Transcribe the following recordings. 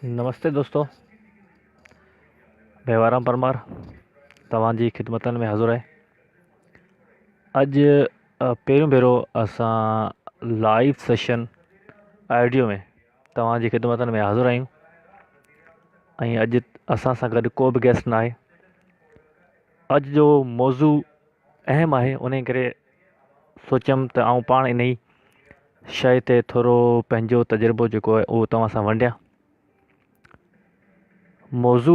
नमस्ते दोस्तों, बेवाराम परमार तव्हांजी ख़िदमतनि में हाज़ुर आहे। अॼु पहिरियों भेरो असां लाइव सेशन ऑडियो में तव्हांजी ख़िदमतनि में हाज़ुर आहियूं ऐं अॼु असां सां गॾु को बि गेस्ट न आहे। अॼु जो मौज़ू अहम आहे, उन करे सोचियमि त आउं पाण इन ई शइ ते थोरो पंहिंजो तजुर्बो जेको आहे उहो तव्हां सां वंडियां। मौज़ू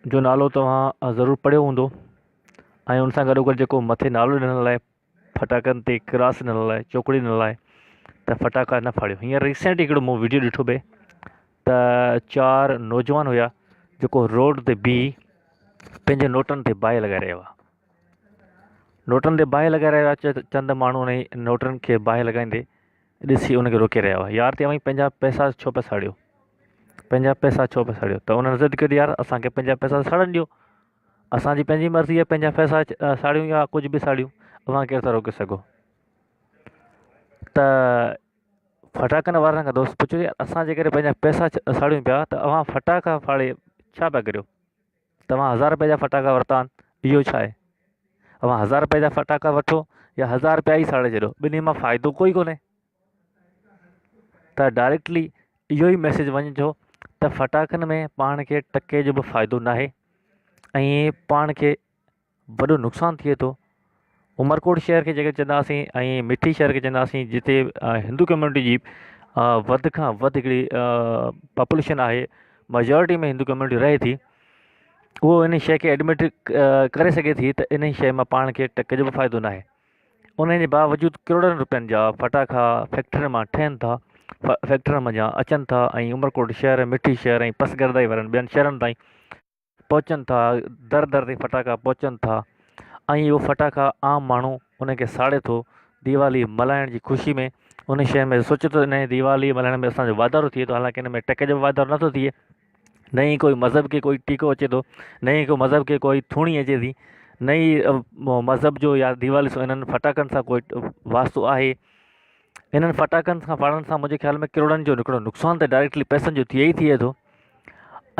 जो नालो तव्हां ज़रूरु पढ़ियो हूंदो ऐं उन सां गॾोगॾु जेको मथे नालो ॾिनल आहे, फटाकनि ते क्रॉस ॾिनल आहे, चोकड़ी ॾिनल आहे त फटाका न फाड़ियो। हींअर रिसेंट हिकिड़ो मूं वीडियो ॾिठो पिए त 4 नौजवान हुया जेको रोड ते बीह पंहिंजे नोटनि ते बाहि लॻाए रहिया हुआ। नोटनि ते बाहि लॻाए रहिया हुआ। चंद माण्हू उन नोटनि खे बाहि लॻाईंदे ॾिसी उनखे रोके रहिया हुआ। यार चवई पंहिंजा पैसा छो पिया साड़ियो, पंहिंजा पैसा छो पिया साड़ियो? त उन्हनि ज़िद कयो यार असांखे पंहिंजा पैसा साड़नि ॾियो, असांजी पंहिंजी मर्ज़ी आहे, पंहिंजा पैसा साड़ियूं या कुझु बि साड़ियूं, अव्हां केरु था रोके सघो? त फटाकनि वारनि खां दोस्त पुछो यार असां जेकॾहिं पंहिंजा पैसा साड़ियूं पिया त अव्हां फटाका फाड़े छा पिया करियो? तव्हां 1000 रुपए जा फटाका वरिता आहिनि, इहो छा आहे? अव्हां 1000 रुपए जा फटाका वठो या 1000 रुपया ई साड़े छॾियो, ॿिन्ही मां फ़ाइदो कोई कोन्हे। त डायरेक्टली इहो ई मैसेज वञिजो त फटाकनि में पाण खे टके जो बि फ़ाइदो न आहे ऐं पाण खे वॾो नुक़सानु थिए थो। उमरकोट शहर खे जेके चवंदासीं ऐं मिठी शहर खे चवंदासीं, जिते हिंदू कम्यूनिटी जी वधि खां वधि हिकिड़ी पॉपुलेशन आहे, मेजॉरिटी में हिंदू कम्यूनिटी रहे थी, उहो इन शइ खे एडमिट करे सघे थी त इन शइ मां पाण खे टके जो बि फ़ाइदो न आहे। उन जे बावजूदि करोड़नि रुपयनि जा फटाका फैक्ट्रियुनि मां ठहनि था, फैक्ट्रियुनि मां अचनि था ऐं उमरकोट शहर, मिठी शहर ऐं पसगरदाई वारनि ॿियनि शहरनि ताईं पहुचनि था। दर दर ते फटाका पहुचनि था ऐं इहो फटाका आम माण्हू उनखे साड़े थो दीवाली मल्हाइण जी ख़ुशी में। उन शइ में सोचे थो इन दीवाली मल्हाइण में असांजो वाधारो थिए थो, हालांकि इन में टके जो वाधारो नथो थिए। न ई कोई मज़हब खे कोई टीको अचे थो, न ई को मज़हब खे कोई थूणी अचे थी, न ई मज़हब जो या दीवाली सां इन्हनि फटाकनि सां कोई वास्तो आहे। इन्हनि फटाकनि सां फाड़ण सां मुंहिंजे ख़्याल में करोड़नि जो हिकिड़ो नुक़सानु त डायरेक्टली पैसनि जो थिए ई थिए थो।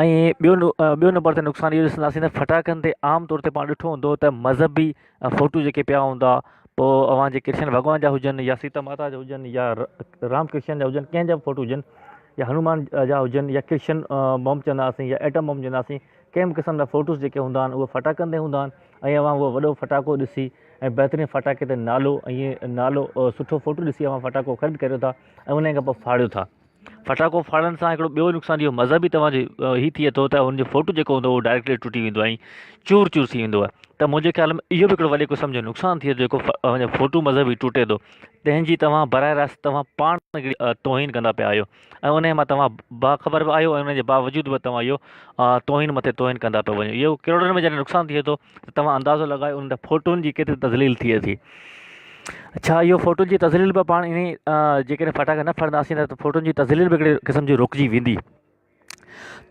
ऐं ॿियो नंबर ते नुक़सानु इहो ॾिसंदासीं त फटाकनि ते आम तौर ते पाण ॾिठो हूंदो त मज़हबी फ़ोटू जेके पिया हूंदा, पोइ अव्हां जे कृष्ण भॻवान जा हुजनि या सीता माता जा हुजनि या राम कृष्ण जा हुजनि, कंहिंजा बि फ़ोटू हुजनि या हनुमान जा हुजनि या कृष्ण बॉम्ब चवंदासीं या एटम बॉम्ब चवंदासीं, कंहिं बि क़िस्म जा फ़ोटूस जेके हूंदा आहिनि उहे फटाकनि ते हूंदा आहिनि ऐं अव्हां उहो वॾो फटाको ॾिसी ऐं बहितरीनु फटाके ते नालो ऐं नालो सुठो फ़ोटू ॾिसी अव्हां फटाको ख़रीद करियो था ऐं उन खां पोइ फाड़ियो था। फटाको फाड़ण सां हिकिड़ो ॿियो नुक़सानु इहो मज़हबी तव्हांजो ई थिए थो त हुनजो फ़ोटू जेको हूंदो उहो डायरेक्टली टुटी वेंदो आहे ऐं चूर चूर थी वेंदो आहे। त मुंहिंजे ख़्याल में इहो बि हिकिड़ो वॾे क़िस्म जो नुक़सानु थिए थो जेको फ़ोटू मज़हबी टुटे थो, तंहिंजी तव्हां बराए रास्त तव्हां पाण हिकिड़ी तोहीन कंदा पिया आहियो ऐं उन मां तव्हां बाख़बर बि आहियो ऐं उन जे बावजूदि बि तव्हां इहो तोहीन मथे तोहीन कंदा पिया वञो। इहो करोड़नि में जॾहिं नुक़सानु थिए थो त तव्हां अंदाज़ो लॻायो उन फ़ोटुनि जी केतिरी तज़लील थिए थी। छा इहो फ़ोटुनि जी तज़लील बि पाण इन जेकॾहिं फटाका न फड़ंदासीं त फ़ोटुनि जी तज़लील बि हिकिड़े क़िस्म जी रुकिजी वेंदी।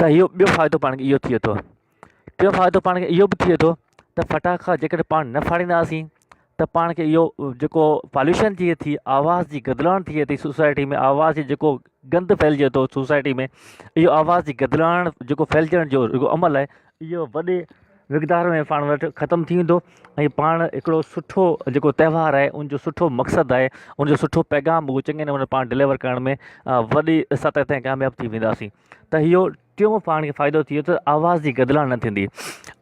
त इहो ॿियो फ़ाइदो पाण खे इहो थिए थो। टियों फ़ाइदो पाण खे इहो बि थिए थो त फटाका जेकॾहिं पाण न फाड़ींदासीं त पाण खे इहो जेको पॉल्यूशन थिए थी, आवाज़ जी गदलाहट थिए थी सोसाइटी में, आवाज़ जी जेको गंद फैलिजे थो सोसाइटी में, इहो आवाज़ जी गदलाहट जेको फैलिजण जो जेको अमल आहे इहो वॾे मिक़दार में पाण वटि ख़तमु थी वेंदो ऐं पाण हिकिड़ो सुठो जेको त्योहारु आहे उनजो सुठो मक़सदु आहे, उनजो सुठो पैगाम उहो चङे नमूने पाण डिलीवर करण में वॾी सतह ते कामयाबु थी वेंदासीं। त इहो टियों पाण खे फ़ाइदो थी वियो त आवाज़ जी गदलाहट न थींदी।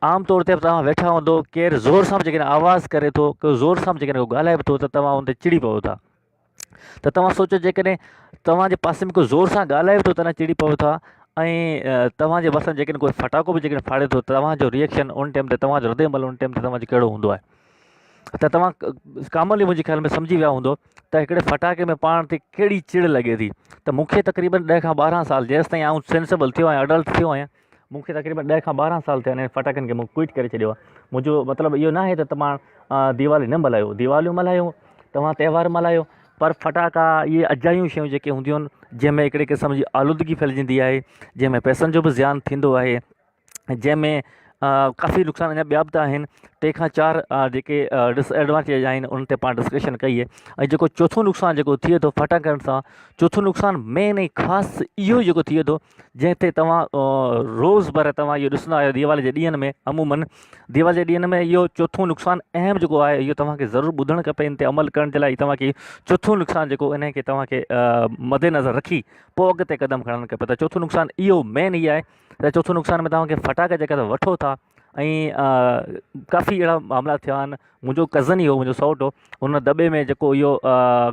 आम तौर ते तव्हां वेठा हूंदो, केरु ज़ोर सां बि जेकॾहिं आवाज़ु करे थो, को ज़ोर सां बि जेकॾहिं को ॻाल्हाए बि थो त तव्हां उन ते चिड़ी पओ था। त तव्हां सोचो जेकॾहिं तव्हांजे पासे में को ज़ोर सां ॻाल्हाए बि थो त न चिड़ी पओ था ऐं तव्हांजे भरिसां जेकॾहिं कोई फटाको बि जेकॾहिं फाड़े थो, तव्हांजो रिएक्शन उन टाइम ते, तव्हांजो हृदय उन टाइम ते तव्हांजो कहिड़ो हूंदो आहे? त तव्हां कामली मुंहिंजे ख़्याल में सम्झी विया हूंदो त हिकिड़े फटाके में पाण ते कहिड़ी चिड़ लॻे थी। त मूंखे तक़रीबन 10 खां 12 साल जेसि ताईं आउं सेंसिबल थियो आहियां, अडल्ट थियो आहियां, मूंखे तक़रीबन 10 खां 12 साल थिया आहिनि फटाकनि खे मूं क्विट करे छॾियो आहे। मुंहिंजो मतिलबु इहो न आहे त तव्हां दीवाली न मल्हायो, दीवालियूं मल्हायो, तव्हां त्योहार मल्हायो, पर फटाका इहे अजायूं शयूं जेके हूंदियूं आहिनि जंहिंमें हिकिड़े क़िस्म जी आलूदगी फैलिजंदी आहे, जंहिंमें पैसनि जो बि ज़्यान थींदो आहे, जंहिंमें काफ़ी नुक़सान अञा ॿिया बि त आहिनि। टे खां चारि जेके डिसएडवांटेज आहिनि उन ते पाण डिस्कशन कई आहे। ऐं जेको चोथों नुक़सानु जेको थिए थो फटाकनि सां, चोथों नुक़सानु मेन ऐं ख़ासि इहो जेको थिए थो, जंहिं ते तव्हां रोज़भर तव्हां इहो ॾिसंदा आहियो दीवाली जे ॾींहंनि में, अमूमन दीवाली जे ॾींहंनि में इहो चोथों नुक़सानु अहम जेको आहे इहो तव्हांखे ज़रूरु ॿुधणु खपे। इन ते अमल करण जे लाइ तव्हांखे चोथों नुक़सानु जेको इन खे तव्हांखे मद्देनज़र रखी पोइ अॻिते क़दम खणणु खपे। त चोथों नुक़सानु इहो मेन ई आहे त चोथों नुक़सानु में तव्हांखे फटाका जेका त वठो था, ऐं काफ़ी अहिड़ा मामला थिया आहिनि। मुंहिंजो कज़न ई हो, मुंहिंजो सौटु हो, हुन दॿे में जेको इहो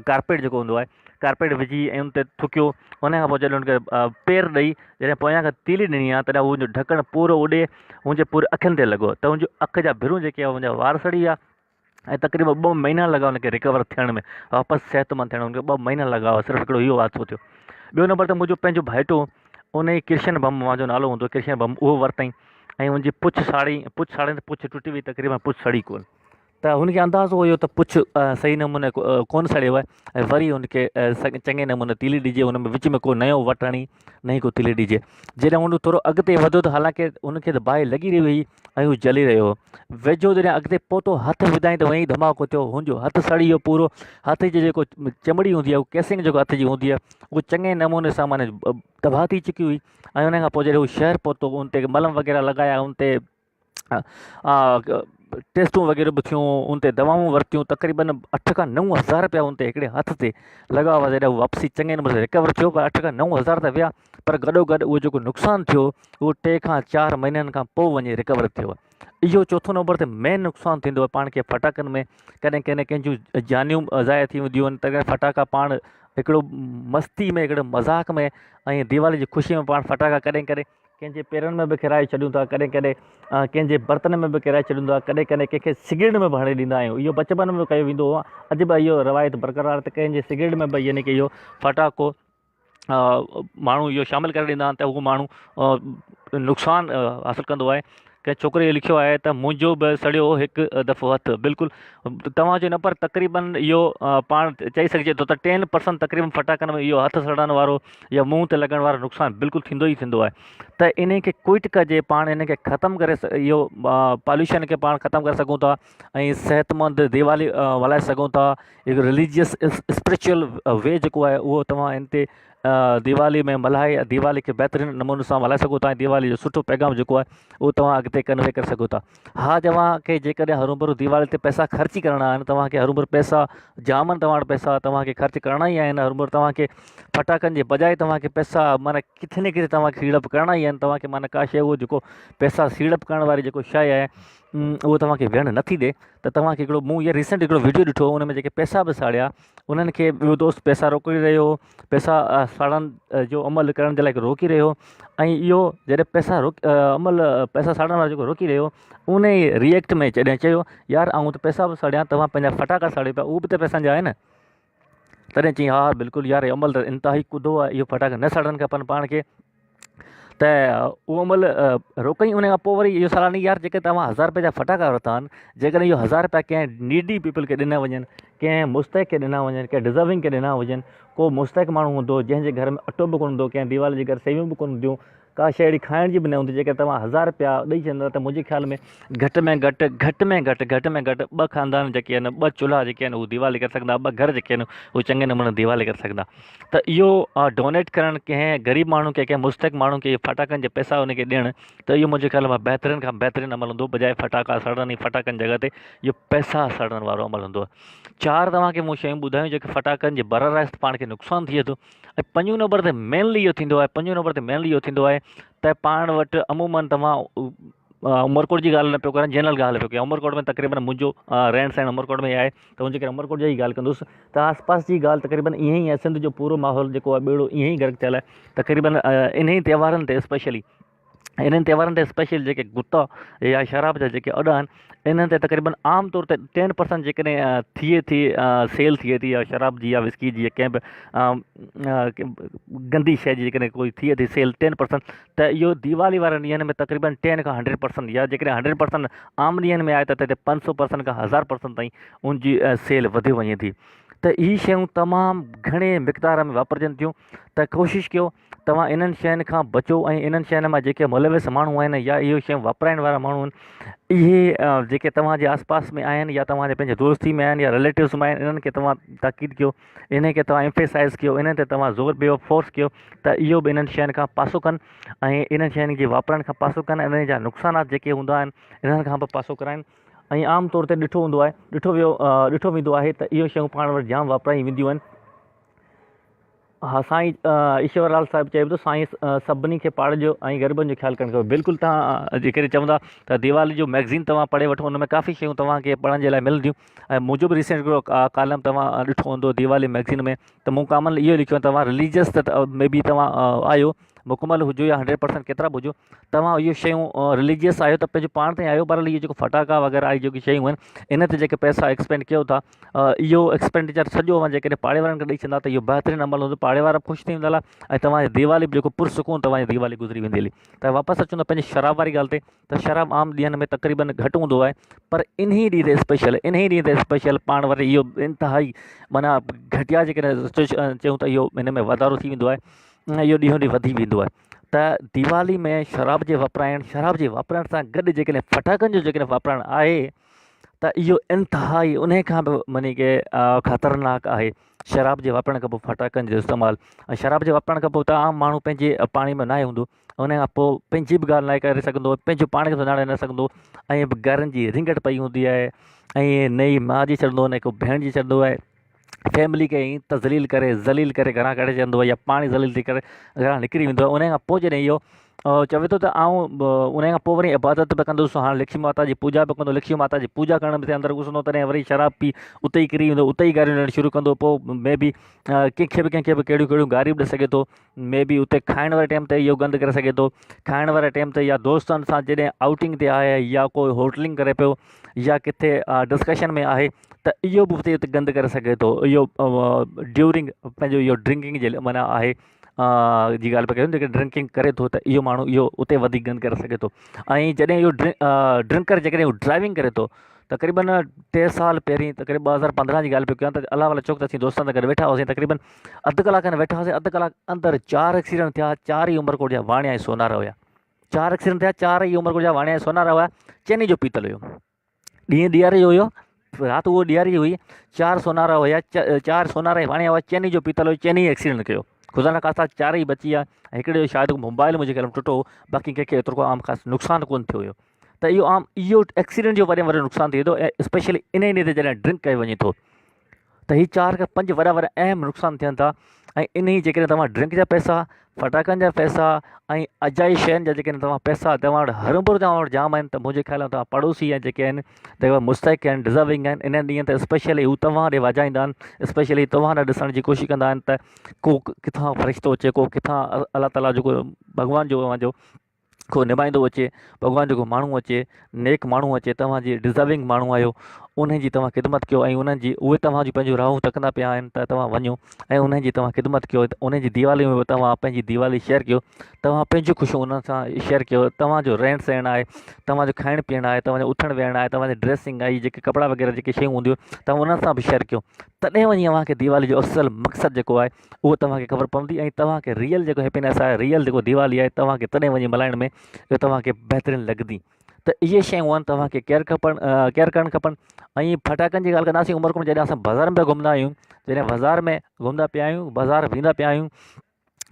कारपेट जेको हूंदो आहे, कारपेट विझी ऐं उन ते थुकियो। उन खां पोइ जॾहिं हुनखे पेर ॾेई जॾहिं पोयां खां तीली ॾिनी आहे तॾहिं उहो ढकणु पूरो उॾे मुंहिंजे पूरे अखियुनि ते लॻो, त मुंहिंजो अखि जा भिरूं जेके आहे मुंहिंजा वार सड़ी विया ऐं तक़रीबन 2 महीना लॻा हुनखे रिकवर थियण में, वापसि सिहतमंद थियण में हुनखे 2 महीना लॻा हुआ। सिर्फ़ु हिकिड़ो इहो हादसो थियो। ॿियो नंबर ते मुंहिंजो पंहिंजो भाइटो, उन ई कृष्ण बम मुंहिंजो नालो हूंदो, कृष्ण बम, उहो वरितईं ऐं हुनजी पुछ साड़ी ते पुछ टुटी वई, तक़रीबन पुछ सड़ी कोन। त हुनखे अंदाज़ो हुयो त पुछ सही नमूने कोन सड़ियो आहे, ऐं वरी हुनखे चङे नमूने तीली ॾिजे, हुन में विच में को नयो वटि हणी नई को तीली ॾिजे। जॾहिं हुन थोरो अॻिते वधियो त हालांकि हुनखे त बाहि लॻी रही हुई ऐं हू जली रहियो हो। वेझो जॾहिं अॻिते पहुतो हथु विधाईं त वहीं धमाको थियो, हुनजो हथु सड़ी वियो पूरो। हथ जी जेको चमड़ी हूंदी आहे, उहा केसिंग जेको हथ जी हूंदी आहे, उहो चङे नमूने सां माने तबाह थी चुकी हुई। ऐं उन खां पोइ जॾहिं हू शहर पहुतो, उन ते मलम वग़ैरह लॻाया, उन ते टेस्टूं वग़ैरह बि थियूं, उन ते दवाऊं वरितियूं, तक़रीबन 8 खां 9 हज़ार रुपया उन ते हिकिड़े हथ ते लॻा हुआ। जॾहिं हू वापसी चङे नमूने रिकवर थियो, पर 8 खां 9 हज़ार त विया, पर गॾोगॾु उहो जेको नुक़सानु थियो उहो 3 खां 4 महीननि खां पोइ वञी रिकवर थियो। इहो चोथों नंबर ते मेन नुक़सानु थींदो आहे पाण खे फटाकनि में। कॾहिं कॾहिं कंहिंजूं जानियूं ज़ाया थी वेंदियूं आहिनि, तॾहिं फटाका पाण हिकिड़ो मस्ती में, हिकिड़े मज़ाक में ऐं दीवाली जी ख़ुशी में पाण फटाका कॾहिं कॾहिं कंहिंजे पेरनि में बि किराए छॾियूं था, कॾहिं कॾहिं कंहिंजे बर्तन में बि किराए छॾींदो आहे, कॾहिं कॾहिं कंहिंखे सिगरेट में बि हणे ॾींदा आहियूं। इहो बचपन में कयो वेंदो हो, अॼु बि इहो रवायत बरक़रार, त कंहिंजे सिगरेट में बि यानी की इहो फटाको माण्हू इहो शामिलु करे ॾींदा आहिनि, त उहो माण्हू नुक़सानु हासिलु कंदो आहे। कंहिं छोकिरे लिखियो आहे त मुंहिंजो बि सड़ियो हिकु दफ़ो हथु। बिल्कुलु तव्हांजो न, पर तक़रीबन इहो पाण चई सघिजे थो त 10% तक़रीबन फटाकनि में इहो हथु सड़ण वारो या मुंहं ते लॻण वारो नुक़सानु बिल्कुलु थींदो ई थींदो आहे। त इन खे क्विट कजे, पाण इन खे ख़तमु करे इहो पॉल्यूशन खे पाण ख़तमु करे सघूं था ऐं सिहतमंद दीवाली मल्हाए सघूं था। हिकु रिलीजियस स्पिरिचुअल वे जेको आहे उहो तव्हां इन ते दीवाली में मल्हाए दीवाली खे बहितरीनु नमूने सां मल्हाए सघो था, ऐं दीवाली जो सुठो पैगाम जेको आहे उहो तव्हां अॻिते कन्वे करे सघो था। हा, तव्हांखे जेकॾहिं हरूभरू दीवाली ते पैसा ख़र्च करणा आहिनि, तव्हांखे हरूभरू पैसा जाम आहिनि, तव्हां वटि पैसा तव्हांखे ख़र्च करणा ई आहिनि, हरूभरू तव्हांखे फटाकनि जे बजाए तव्हांखे पैसा माना किथे न किथे तव्हांखे सीड़प करणा ई आहिनि। तव्हांखे माना का शइ उहो जेको पैसा सीड़प करण वारी जेको शइ आहे उहो तव्हांखे विहणु नथी ॾे। त तव्हांखे हिकिड़ो, मूं इहो रिसेंट हिकिड़ो वीडियो ॾिठो, उन में जेके पैसा बि साड़िया, उन्हनि खे ॿियो दोस्त पैसा रोके रहियो हो, पैसा साड़ण जो अमल करण जे लाइ रोकी रहियो। ऐं इहो जॾहिं पैसा पैसा साड़ण वारो जेको रोकी रहियो, उन ई रिएक्ट में जॾहिं चयो यार आऊं त पैसा बि साड़िया, तव्हां पंहिंजा फटाका साड़ियो पिया, उहे बि त पैसनि जा आहिनि। तॾहिं चई हा बिल्कुलु यार, अमल त इंतिहाई कुदो आहे, इहो फटाका न साड़नि खपनि पाण खे। त उहो अमल रोकई। उन खां पोइ वरी इहो सालानी यार, जेके तव्हां 1000 रुपए जा फटाका वरिता आहिनि, जेकॾहिं इहो 1000 रुपया कंहिं नीडी पीपल खे ॾिना वञनि, कंहिं मुस्तहिक खे ॾिना वञनि, कंहिं डिज़र्विंग खे ॾिना हुजनि, को मुस्तहिक माण्हू हूंदो जंहिंजे घर में अटो बि कोन हूंदो, कंहिं दीवाली जे घर सेवियूं बि कोन हूंदियूं, का शइ अहिड़ी खाइण जी बि न हूंदी, जेके तव्हां 1000 रुपया ॾेई छॾींदा, त मुंहिंजे ख़्याल में घटि में घटि 2 ख़ानदान जेके आहिनि, 2 चुल्हा जेके आहिनि उहे दीवाली करे सघंदा, 2 घर जेके आहिनि उहे चङे नमूने दीवाली करे सघंदा। त इहो डोनेट करणु, कंहिं ग़रीब माण्हू खे, कंहिं मुस्तहिक माण्हू खे फटाकनि जे पैसा उनखे ॾियणु, त इहो मुंहिंजे ख़्याल में बहितरीन खां बहितरीनु अमल हूंदो, बजाए फटाका सड़नि। फटाकनि जॻह ते इहो पैसा सड़ण वारो अमल हूंदो। 4 तव्हांखे मूं शयूं ॿुधायूं जेके फटाकनि जे बररास्त पाण खे नुक़सानु थिए थो। ऐं 5 नंबर ते मेनली इहो थींदो आहे, 5 नंबर ते मेनली इहो थींदो आहे त पाण वटि अमूमन तव्हां उमरकोट जी ॻाल्हि न पियो कयां, जनरल ॻाल्हि पियो कयां। उमरकोट में तक़रीबन मुंहिंजो रहण सहण उमरकोट में आहे, त हुनजे करे उमरकोट जी ॻाल्हि कंदुसि। त आसपास जी ॻाल्हि तक़रीबन ईअं ई आहे, सिंध जो पूरो माहौल जेको आहे ॿेड़ो ईअं ई गर्क थियल आहे। तक़रीबन इन्ही त्योहारनि ते स्पेशली, इन्हनि त्योहारनि ते स्पेशल जेके गुता या शराब जा जेके अॾा आहिनि, इन्हनि ते तक़रीबन आम तौर ते 10% जेकॾहिं थिए थी सेल थिए थी, या शराब जी या विस्की जी या कंहिं बि गंदी शइ जी जेकॾहिं कोई थिए थी सेल 10%, त इहो दीवाली वारनि ॾींहंनि में तक़रीबन 10 खां 100%, या जेकॾहिं 100% आम ॾींहंनि में आहे त 500% खां 1000% ताईं उनजी सेल वधी वञे थी। त इहे शयूं तमामु घणे मिक़दार में वापरजनि थियूं। त कोशिशि कयो तव्हां इन्हनि शयुनि खां बचो ऐं इन्हनि शयुनि मां जेके मुलविस माण्हू आहिनि या इहो शयूं वापराइण वारा माण्हू आहिनि, इहे जेके तव्हांजे आसपास में आहिनि या तव्हांजे पंहिंजे दोस्ती में आहिनि या रिलेटिव्स में आहिनि, इन्हनि खे तव्हां ताक़ीद कयो, इन खे तव्हां एम्फेसाइज़ कयो, इन ते तव्हां ज़ोर ॾियो, फोर्स कयो त इहो बि इन्हनि शयुनि खां पासो कनि ऐं इन्हनि शयुनि जे वापरण खां पासो कनि, इन्हनि जा नुक़सानात जेके हूंदा आहिनि इन्हनि खां बि पासो कराइनि। ऐं आम तौर ते ॾिठो वेंदो आहे त इहो शयूं पाण वटि जाम वापराई वेंदियूं आहिनि। हा, साईं ईश्वरलाल साहिबु चए थो साईं सभिनी खे पाढ़िजो ऐं ग़रीबनि जो ख़्यालु करणु खपे। बिल्कुलु तव्हां जेकॾहिं चवंदा त दिवाली जो मैगज़ीन तव्हां पढ़े वठो, हुन में काफ़ी शयूं तव्हांखे पढ़ण जे लाइ मिलंदियूं। ऐं मुंहिंजो बि रिसेंट हिकिड़ो कालम तव्हां ॾिठो हूंदो दिवाली मैगज़ीन में, त मूं कामन इहो लिखियो आहे, तव्हां रिलीजियस में बि तव्हां आहियो, मुकमल हुजो या 100% केतिरा बि हुजो, तव्हां इहो शयूं रिलीजियस आहियो त पंहिंजो पाण ते आहियो, पर इहो जेको फटाका वग़ैरह आहे जेकी शयूं आहिनि इन ते जेके पैसा एक्सपेंड कयो था, इहो एक्सपेंडिचर सॼो जेकॾहिं पाड़े वारनि खे ॾेई छॾंदा त इहो बहितरीनु अमल हूंदो, पाड़े वारा ख़ुशि थी वेंदा ऐं तव्हांजी दिवाली बि जेको पुरसुकून तव्हांजी दिवाली गुज़री वेंदी हली। त वापसि अचूं त पंहिंजी शराब वारी ॻाल्हि ते, त शराब आम ॾींहंनि में तक़रीबन घटि हूंदो आहे, पर इन ई ॾींहं ते स्पेशल पाण वटि इहो इंतिहाई माना घटिया जेकॾहिं चयूं त इहो हिन में वाधारो थी वेंदो आहे, इहो ॾींहों ॾींहुं वधी वेंदो आहे। त दिवाली में शराब जे वापराइण सां गॾु जेकॾहिं फटाकनि जो जेकॾहिं वापराइणु आहे त इहो इंतिहाई उन खां बि माने के ख़तरनाक आहे। शराब जे वापरण खां पोइ फटाकनि जो इस्तेमालु, ऐं शराब जे वापरण खां पोइ त आम माण्हू पंहिंजे पाणी में नाहे हूंदो, उन खां पोइ पंहिंजी बि ॻाल्हि न करे सघंदो, पंहिंजो पाण खे सुञाणे न सघंदो, ऐं घरनि जी रिंगट पई हूंदी आहे, ऐं नई माउ जी छॾंदो, न को भेण जी छॾंदो आहे, फैमिली खे ईअं ज़लील करे घरां कढे छॾंदो आहे, या पाणी ज़लील थी करे घरां निकिरी वेंदो आहे। उन खां पोइ जॾहिं इहो चवे थो त उन खां पोइ वरी इबादत बि कंदुसि, हाणे लक्ष्मी माता जी पूॼा बि कंदो, लक्ष्मी माता जी पूॼा करण बि अंदरि घुसंदो, तॾहिं वरी शराब पी उते ई किरी वेंदो, उते ई गारियूं ॾियणु शुरू कंदो, पोइ मे बि कंहिंखे बि कहिड़ियूं गारियूं बि ॾेई सघे थो, मे बि उते खाइण वारे टाइम ते इहो गंद करे सघे थो, खाइण वारे टाइम ते या दोस्तनि सां जॾहिं आउटिंग ते आहे या कोई होटलिंग करे पियो या किथे डिस्कशन में आहे त इहो बि उते गंद करे सघे थो। इहो ड्यूरिंग पंहिंजो इहो ड्रिंकिंग जे माना आहे जी ॻाल्हि पिया कयूं, जेके ड्रिंकिंग करे थो त इहो माण्हू इहो उते वधीक गंद करे सघे थो। ऐं जॾहिं इहो ड्रिंकर जेकॾहिं इहो ड्राइविंग करे थो, तक़रीबन 3 साल पहिरीं तक़रीबन 2015 जी ॻाल्हि पियो कयां, त अलाह वाला चौक ते असीं दोस्तनि सां गॾु वेठा हुआसीं, तक़रीबन अधु कलाक वेठा हुआसीं, अधु कलाक अंदरि 4 एक्सीडेंट थिया, 4 ई उमरकोट जा वाणिया ऐं सोनारा हुया। 4 एक्सीडेंट थिया, 4 ई उमरकोट जा वाणिया ऐं सोनारा हुया। चैनी जो पीतल हुयो, ॾींहुं ॾियारी जो हुयो, राति उहो ॾियारी हुई, 4 सोनारा हुया, 4 सोनारा ऐं वाणिया हुआ, चैनी जो पीतल हुयो, चैनी एक्सीडेंट कयो, ख़ुदा न ख़ास्ता 4 ई बची विया। हिकिड़े जो शायदि मोबाइल मुंहिंजे ख़्याल में टुटो हो, बाक़ी कंहिंखे एतिरो को आम ख़ासि नुक़सानु कोन्ह थियो हुयो। त इहो एक्सीडेंट जो वॾे में वॾो नुक़सानु थिए थो, ऐं स्पेशली इन ई ॾींहं ते जॾहिं ड्रिंक कयो वञे थो त हीअ 4 खां 5 वॾा अहम नुक़सान थियनि था। ऐं इन ई जेकॾहिं तव्हां ड्रिंक जा पैसा, फटाकनि जा पैसा ऐं अजाई शयुनि जा जेकॾहिं तव्हां पैसा तव्हां वटि हरभर तव्हां वटि जाम आहिनि, त मुंहिंजे ख़्याल में तव्हां पड़ोसी ऐं जेके आहिनि त उहे मुस्तहिक़ आहिनि, डिज़र्विंग आहिनि। इन ॾींहं ते स्पेशली हू तव्हां ॾे वाजाईंदा आहिनि, स्पेशली तव्हां ॾे ॾिसण जी कोशिशि कंदा आहिनि त को किथां फ़रिश्तो अचे, को किथां अलाह ताला जेको भॻवान जो को निभाईंदो अचे, भॻवान जेको माण्हू अचे, नेक माण्हू अचे, तव्हांजी डिज़र्विंग माण्हू आहियो, उन जी तव्हां ख़िदमत कयो, ऐं उन्हनि जी उहे तव्हांजी पंहिंजूं राहूं तकंदा पिया आहिनि त तव्हां वञो ऐं उन्हनि जी तव्हां ख़िदमत कयो, उन जी दिवाली में बि तव्हां पंहिंजी दिवाली शेयर कयो, तव्हां पंहिंजूं ख़ुशियूं उन्हनि सां शेयर कयो, तव्हांजो रहण सहण आहे, तव्हांजो खाइण पीअण आहे, तव्हांजो उथण वेहण आहे, तव्हांजी ड्रेसिंग आहे, जेके कपिड़ा वग़ैरह जेके शयूं हूंदियूं तव्हां उन्हनि सां बि शेयर कयो, तॾहिं वञी तव्हांखे दिवाली जो असुलु मक़सदु जेको आहे उहो तव्हांखे ख़बर पवंदी, ऐं तव्हांखे रियल जेको हैप्पीनेस आहे, रियल जेको दिवाली आहे, तव्हांखे तॾहिं वञी मल्हाइण में इहो तव्हांखे बहितरीनु लॻंदी। त इहे शयूं आहिनि तव्हांखे केयर करणु खपनि। ऐं फटाकनि जी ॻाल्हि कंदासीं, उमरकोट में जॾहिं असां बाज़ार में पिया घुमंदा आहियूं, जॾहिं बाज़ार में घुमंदा पिया आहियूं, बाज़ार वेंदा पिया आहियूं,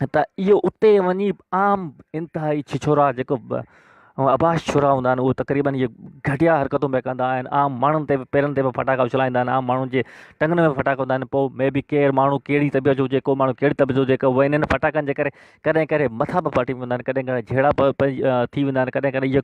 त इहो उते वञी आम इंतिहाई छिछोरा जेको आबाश छुरा हूंदा आहिनि, उहे तक़रीबन इहे घटिया हरकतूं पिया कंदा आहिनि, आम माण्हुनि ते बि पेरनि ते बि फटाका उछलाईंदा आहिनि, आम माण्हुनि जे टंगनि में फटाका हूंदा आहिनि। पोइ मे बि केरु माण्हू कहिड़ी तबियत हुजे, को माण्हू कहिड़ी तबियत हुजे, उहे इन्हनि फटाकनि जे करे कॾहिं कॾहिं मथां बि फाटी वेंदा आहिनि, कॾहिं कॾहिं झेड़ा थी वेंदा आहिनि, कॾहिं कॾहिं इहे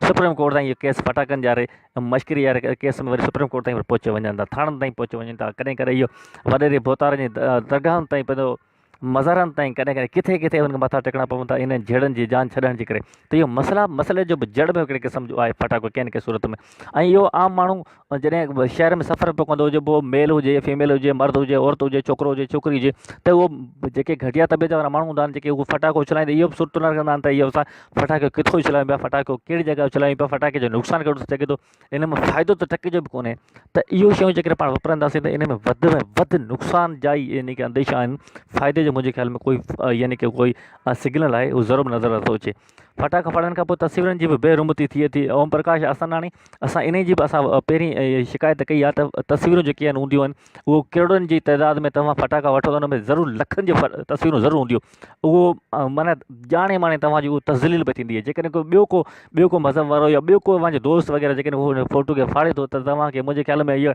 सुप्रीम कोर्ट ताईं इहे केस फटाकनि जा मश्करी वारे केस में वरी सुप्रीम कोर्ट ताईं पहुची वञनि था, थाणनि ताईं पहुची वञनि था, कॾहिं कॾहिं इहो वॾेरे बोतारनि जी दरगाहनि ताईं पंहिंजो मज़ारनि ताईं कॾहिं कॾहिं किथे किथे हुनखे मथां टेकणा पवनि था इन्हनि झेड़नि जी जान छॾण जे करे। त इहो मसइले जो बि जड़ में हिकिड़े क़िस्म जो आहे फटाको कंहिं न कंहिं सूरत में। ऐं इहो आम माण्हू जॾहिं शहर में सफ़र पियो कंदो हुजे, पोइ मेल हुजे, फीमेल हुजे, मर्द हुजे, औरत हुजे, छोकिरो हुजे, छोकिरी हुजे, त उहो जेके घटिया तबियत वारा माण्हू हूंदा आहिनि, जेके उहो फटाको उछलाईंदे इहो बि सुठो न कंदा आहिनि त इहो असां फटाको किथां उछलायूं पिया, फटाको कहिड़ी जॻह उछलायूं पिया, फटाके जो नुक़सानु कहिड़ो थी सघे थो, इन में फ़ाइदो त टके जो बि कोन्हे। त इहो शयूं जेकॾहिं पाण वापराईंदासीं त इन में वधि नुक़सान जा ई यानी की अंदेशा आहिनि, फ़ाइदे जो मुंहिंजे ख़्याल में कोई यानी कि कोई सिग्नल आहे उहो ज़रूरु नज़र नथो अचे। फटाका फटण खां पोइ तस्वीरुनि जी बि बेरुमती थिए थी। ओम प्रकाश आसनाणी असां इन जी बि असां पहिरीं शिकायत कई आहे त तस्वीरूं जेके आहिनि हूंदियूं आहिनि उहो किरोड़नि जी तइदाद में तव्हां फटाका वठो त हुन में ज़रूरु लखनि जी तस्वीरूं ज़रूरु हूंदियूं। उहो माना ॼाणे माणे तव्हांजी उहो तज़लील पई थींदी आहे। जेकॾहिं कोई ॿियो को मज़हब वारो या ॿियो को पंहिंजो दोस्त वग़ैरह जेकॾहिं उहो फ़ोटो खे फाड़े थो त तव्हांखे मुंहिंजे ख़्याल में इहा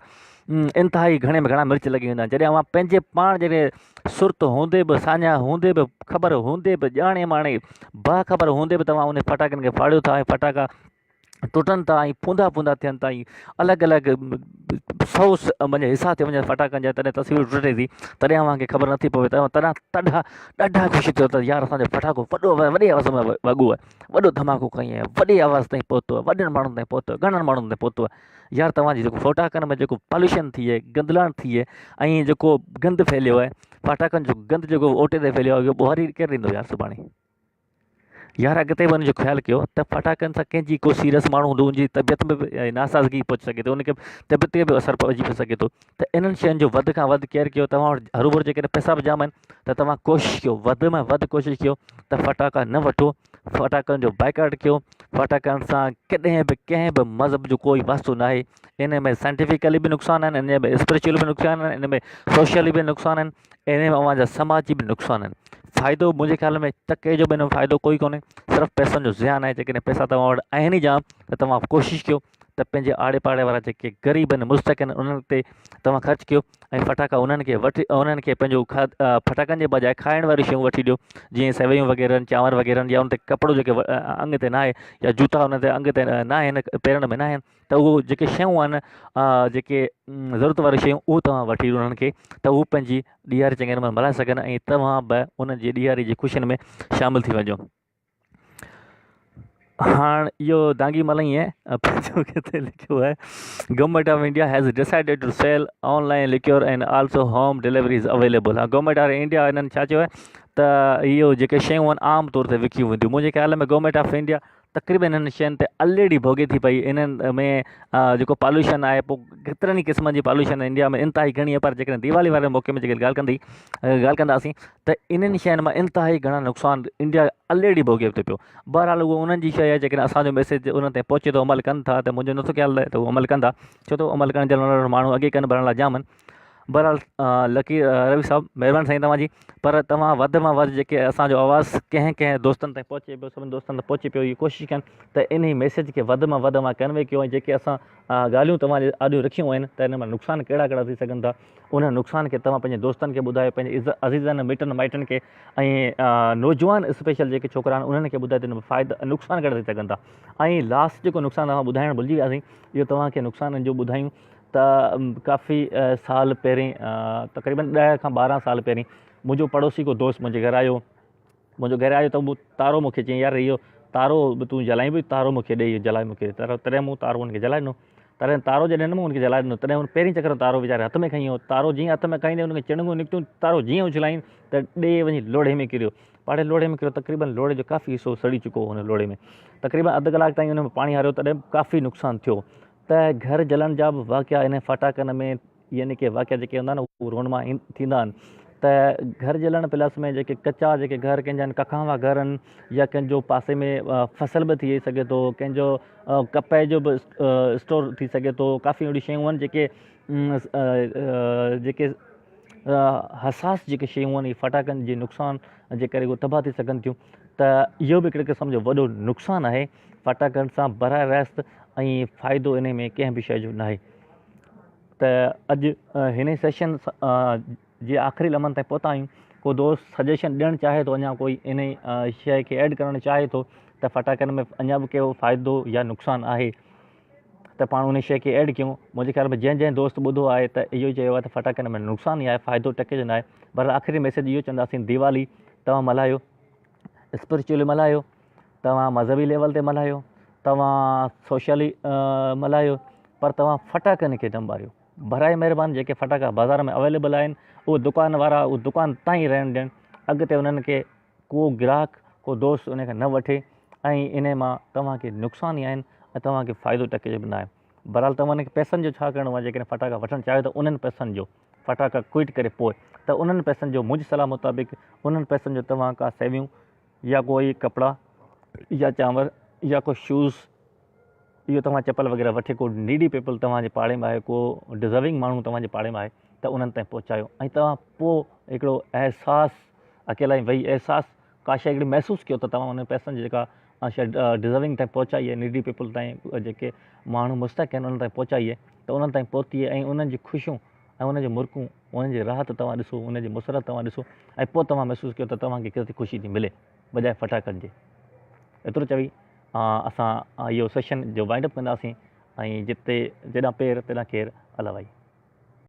इंतिहाई घणे में घणा मिर्च लॻी वेंदा आहिनि। जॾहिं अवां पंहिंजे पाण जॾहिं सुर्त हूंदे बि साञा हूंदे बि ख़बर हूंदे बि ॼाणे माणे बाख़बर हूंदे बि तव्हां उन फटाकनि खे फाड़ियो था ऐं फटाका टुटनि था ऐं पूंदा पूंदा थियनि था ऐं अलॻि अलॻि 100 मुंहिंजे हिसा थी वञे फटाकनि जा, तॾहिं तस्वीर टुटे थी, तॾहिं अव्हांखे ख़बर नथी पवे त तॾहिं ॾाढा ख़ुशी थियो त यार असांजो फटाको वॾे आवाज़ में वॻो आहे, वॾो धमाको कई आहे, वॾे आवाज़ ताईं पहुतो आहे, वॾनि माण्हुनि ताईं पहुतो आहे, घणनि माण्हुनि ताईं पहुतो आहे। यार तव्हांजी जेको फटाकनि में जेको पॉल्यूशन थी आहे, गंदलाण थी आहे ऐं जेको गंद फैलियो आहे, फटाकनि जो गंद जेको ओटे ते फैलियो आहे, इहो ॿुहारी केरु ॾींदो यार सुभाणे? यार अॻिते वञण जो ख़्यालु कयो त फटाकनि सां कंहिंजी को सीरियस माण्हू हूंदो, उनजी तबियत में बि नासाज़गी पहुची सघे थो, उनखे तबियत ते बि असरु पइजी थो सघे थो। त इन्हनि शयुनि जो वधि खां वधि केयर कयो। तव्हां वटि हरूभरू जेकॾहिं पैसा बि जाम आहिनि त तव्हां कोशिशि कयो, वधि में वधि कोशिशि कयो त फटाका न वठो, फटाकनि जो बाइकाट कयो। फटाकनि सां कॾहिं बि कंहिं बि मज़हब जो कोई वास्तो न आहे। इन में साइंटिफिकली बि नुक़सान आहिनि, इन में स्पिरिचुअली बि नुक़सान आहिनि, इन में सोशली बि नुक़सान आहिनि, इन में अव्हांजा समाजी बि नुक़सान आहिनि। फ़ाइदो मुंहिंजे ख़्याल में त कंहिंजो बि हिन में फ़ाइदो कोई कोन्हे, सिर्फ़ु पैसनि जो ज़ियान आहे। जेकॾहिं पैसा तव्हां वटि आहिनि ई जाम त तव्हां कोशिशि कयो त पंहिंजे आड़े पाड़े वारा जेके ग़रीब आहिनि, मुस्तक आहिनि, उन्हनि ते तव्हां ख़र्चु कयो ऐं फटाका उन्हनि खे पंहिंजो फटाकनि जे बजाए खाइण वारियूं शयूं वठी ॾियो, जीअं सेवयूं वग़ैरह, चांवर वग़ैरह, या उन ते कपिड़ो जेके अंग ते न आहे या जूता उन ते अंग ते न आहिनि, पेरनि में न आहिनि, त उहो जेके शयूं आहिनि जेके ज़रूरत वारियूं शयूं उहो तव्हां वठी ॾियो उन्हनि खे, त उहो पंहिंजी ॾियारी चङे नमूने मल्हाए सघनि ऐं तव्हां बि उन्हनि जी ॾियारी जी ख़ुशियुनि में शामिलु थी वञो। हाँ यो दांगी मलाई है पंहिंजो किथे लिखियो आहे, government of India has decided to sell online liquor and also home delivery is available. हाँ, गवर्नमेंट ऑफ इंडिया इन्हनि छा चयो आहे त इहो जेके शयूं आहिनि आम तौर ते विकियूं वेंदियूं। मुंहिंजे ख़्याल में गवर्नमेंट ऑफ इंडिया तक़रीबन हिननि शयुनि ते ऑलरेडी भोॻे थी पई। इन्हनि में जेको पॉल्यूशन आहे, पोइ केतिरनि ई क़िस्मनि जी पॉल्यूशन इंडिया में इंतिहाई घणी आहे, पर जेकॾहिं दीवाली वारे मौक़े में जेके ॻाल्हि कंदासीं त इन्हनि शयुनि मां इंतिहाई घणा नुक़सान इंडिया ऑलरेडी भोॻे थो पियो। बहरहाल उहो उन्हनि जी शइ आहे, जेकॾहिं असांजो मैसेज उन ताईं पहुचे थो, अमल कनि था, त मुंहिंजो नथो ख़्यालु आहे त उहो अमल कंदा, छो त अमल करण जे लाइ माण्हू अॻे कनि भरण लाइ जाम आहिनि। बहरहाल लकी रवि साहिबु महिरबानी साईं तव्हांजी, पर तव्हां वधि मां वधि जेके असांजो आवाज़ु कंहिं दोस्तनि ताईं पहुचे पियो, सभिनि दोस्तनि ताईं पहुचे पियो, इहा कोशिशि कनि त इन ई मैसेज खे वधि मां वधि मां कन्वे कयो। ऐं जेके असां ॻाल्हियूं तव्हांजे आॾियूं रखियूं आहिनि त इन मां नुक़सान कहिड़ा कहिड़ा थी सघनि था, उन नुक़सान खे तव्हां पंहिंजे दोस्तनि खे ॿुधायो, पंहिंजे अज़ीज़नि मिटनि माइटनि खे, ऐं नौजवान स्पेशल जेके छोकिरा आहिनि उन्हनि खे ॿुधायो त इन में नुक़सान कहिड़ा थी सघनि था। ऐं लास्ट जेको नुक़सानु तव्हां ॿुधाइणु भुलिजी वियासीं, इहो तव्हांखे नुक़साननि जो ॿुधायूं त काफ़ी साल पहिरीं, तक़रीबन 10 खां 12 साल पहिरीं, मुंहिंजो पड़ोसी को दोस्त मुंहिंजे घर आयो त उहो तारो मूंखे चई, यार इहो तारो तूं जलाई बि, तारो मूंखे ॾेई जलाए मूंखे, तॾहिं मूं तारो हुनखे जलाए ॾिनो। तॾहिं तारो जॾहिं ॾिनो हुनखे जलाए ॾिनो, तॾहिं हुन पहिरीं चकर तारो वीचारे हथ में खई वियो। तारो जीअं हथ में खईंदे हुनखे चिणगूं निकितियूं, तारो जीअं उछलाईं त ॾे वञी लोढ़े में किरियो, पाड़े लोढ़े में किरियो। तक़रीबन लोढ़े जो काफ़ी हिसो सड़ी चुको हुन लोढ़े में, तक़रीबन अधु कलाक ताईं हुन में पाणी हारियो, तॾहिं काफ़ी नुक़सानु थियो। त घर जलण जा बि वाक़िया इन फटाकनि में, यानी कि वाक़िया जेके हूंदा आहिनि उहे रोन मां थींदा आहिनि। त घर जलण प्लस में जेके कचा जेके घर कंहिंजा आहिनि, कखावा घर आहिनि, या कंहिंजो पासे में फसल बि थी सघे थो, कंहिंजो कपह जो बि स्टोर थी सघे थो। काफ़ी अहिड़ियूं शयूं आहिनि जेके हसास जेके शयूं आहिनि, फटाकनि जे नुक़सान जे करे उहे तबाह थी सघनि थियूं। त इहो बि हिकिड़े क़िस्म जो वॾो नुक़सानु आहे फटाकनि सां बराह रास्त, ऐं फ़ाइदो इन में कंहिं बि शइ जो न आहे। त अॼु हिन सेशन जे आख़िरी लम्हनि ताईं पहुता आहियूं। को दोस्त सजेशन ॾियणु चाहे थो, अञा कोई इन शइ खे ऐड करणु चाहे थो त फटाकनि में अञा बि कहिड़ो फ़ाइदो या नुक़सानु आहे, त पाण उन शइ खे ऐड कयूं। मुंहिंजे ख़्याल में जंहिं दोस्त ॿुधो आहे त इहो ई चयो आहे त फटाकनि में नुक़सानु ई आहे, फ़ाइदो टके जो न आहे। पर आख़िरी मैसेज इहो चवंदासीं, दीवाली तव्हां मल्हायो, स्पिरिचुअली मल्हायो, तव्हां मज़हबी लेवल ते मल्हायो, तव्हां सोशली मल्हायो, पर तव्हां फटाकनि खे न ॿारियो। बराए महिरबानी जेके फटाका बाज़ार में अवेलेबल आहिनि उहे दुकान वारा उहो दुकान ताईं रहण ॾियनि, अॻिते उन्हनि खे को ग्राहक को दोस्त उनखे न वठे, ऐं इन मां तव्हांखे नुक़सान ई आहिनि ऐं तव्हांखे फ़ाइदो टके जो बि न आहे। बहरहाल तव्हांखे पैसनि जो छा करिणो आहे, जेकॾहिं फटाका वठणु चाहियो त उन्हनि पैसनि जो फटाका क्विट करे पोइ त उन्हनि पैसनि जो मुंहिंजी सलाह मुताबिक़ उन्हनि पैसनि जो तव्हां का सेवियूं या कोई कपिड़ा या चांवर या को शूज़, इहो तव्हां चपल वग़ैरह वठी को नीडी पीपल तव्हांजे पाड़े में आहे, को डिज़र्विंग माण्हू तव्हांजे पाड़े में आहे, त उन्हनि ताईं पहुचायो। ऐं तव्हां पोइ हिकिड़ो अहसासु अकेला वेही अहसासु का शइ हिकिड़ी महसूसु कयो त तव्हां उन पैसनि जी जेका शइ डिज़र्विंग ताईं पहुचाई आहे, नीडी पीपल ताईं, जेके माण्हू मुस्तक आहिनि उन्हनि ताईं पहुचाई आहे, त उन्हनि ताईं पहुती आहे। ऐं उन्हनि जी ख़ुशियूं ऐं उनजी मुर्कूं, उन्हनि जी राहत तव्हां ॾिसो, उनजी मुसरत तव्हां ॾिसो, ऐं पोइ तव्हां महसूसु कयो त तव्हांखे केतिरी ख़ुशी थी मिले बजाए फटाकनि जे। एतिरो चवी असां इहो सेशन जो वाइंड अप कंदासीं। ऐं जिते जेॾां पेर तेॾां केरु अलावाई।